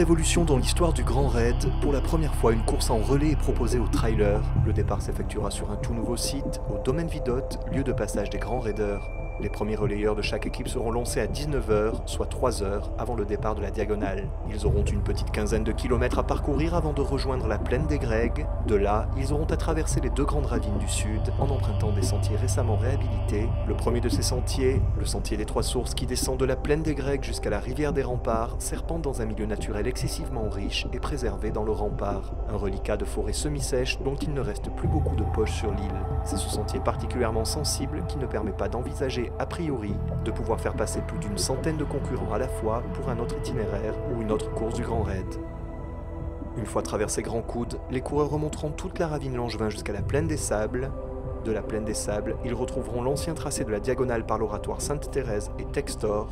révolution dans l'histoire du Grand Raid. Pour la première fois, une course en relais est proposée aux trailers. Le départ s'effectuera sur un tout nouveau site, au domaine Vidotte, lieu de passage des grands raiders. Les premiers relayeurs de chaque équipe seront lancés à 19 h, soit 3 h avant le départ de la diagonale. Ils auront une petite quinzaine de kilomètres à parcourir avant de rejoindre la plaine des Grègues. De là, ils auront à traverser les deux grandes ravines du sud en empruntant des sentiers récemment réhabilités. Le premier de ces sentiers, le sentier des Trois Sources qui descend de la plaine des Grègues jusqu'à la rivière des Remparts, serpente dans un milieu naturel excessivement riche et préservé dans le rempart. Un reliquat de forêt semi-sèche dont il ne reste plus beaucoup de poches sur l'île. C'est ce sentier particulièrement sensible qui ne permet pas d'envisager a priori de pouvoir faire passer plus d'une centaine de concurrents à la fois pour un autre itinéraire ou une autre course du Grand Raid. Une fois traversé Grand Coude, les coureurs remonteront toute la ravine Langevin jusqu'à la plaine des Sables. De la plaine des Sables, ils retrouveront l'ancien tracé de la diagonale par l'oratoire Sainte-Thérèse et Textor.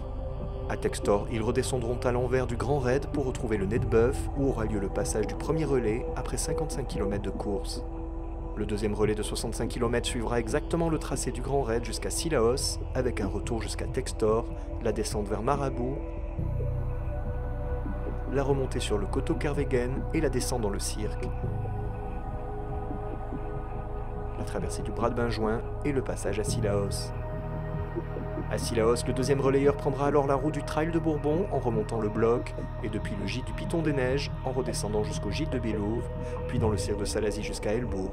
À Textor, ils redescendront à l'envers du Grand Raid pour retrouver le Nez de Bœuf où aura lieu le passage du premier relais après 55 km de course. Le deuxième relais de 65 km suivra exactement le tracé du Grand Raid jusqu'à Sillaos, avec un retour jusqu'à Textor, la descente vers Marabout, la remontée sur le coteau Kervegen et la descente dans le cirque, la traversée du bras de Benjoin et le passage à Sillaos. À Sillaos, le deuxième relayeur prendra alors la route du Trail de Bourbon en remontant le bloc et depuis le gîte du Piton des Neiges en redescendant jusqu'au gîte de Bélouve, puis dans le cirque de Salazie jusqu'à Helbourg.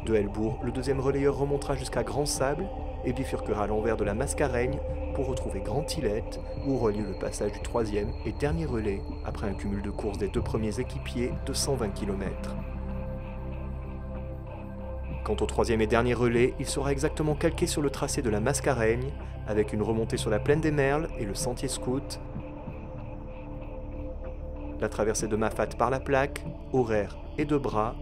De Helbourg, le deuxième relayeur remontera jusqu'à Grand Sable et bifurquera à l'envers de la Mascareigne pour retrouver Grand Tillette où aura lieu le passage du troisième et dernier relais après un cumul de courses des deux premiers équipiers de 120 km. Quant au troisième et dernier relais, il sera exactement calqué sur le tracé de la Mascareigne avec une remontée sur la plaine des Merles et le sentier scout, la traversée de Mafat par la Plaque, Horaire et de Bras,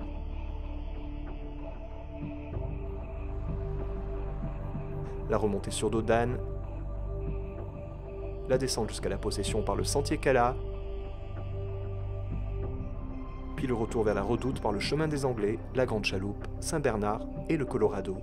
la remontée sur Dodane, la descente jusqu'à la Possession par le sentier Cala, puis le retour vers la Redoute par le chemin des Anglais, la Grande Chaloupe, Saint-Bernard et le Colorado.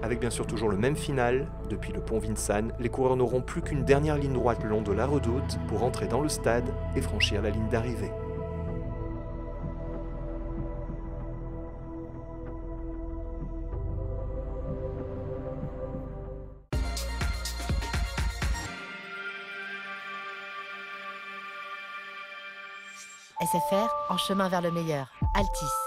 Avec bien sûr toujours le même final, depuis le pont Vincennes, les coureurs n'auront plus qu'une dernière ligne droite le long de la Redoute pour entrer dans le stade et franchir la ligne d'arrivée. SFR, en chemin vers le meilleur. Altis.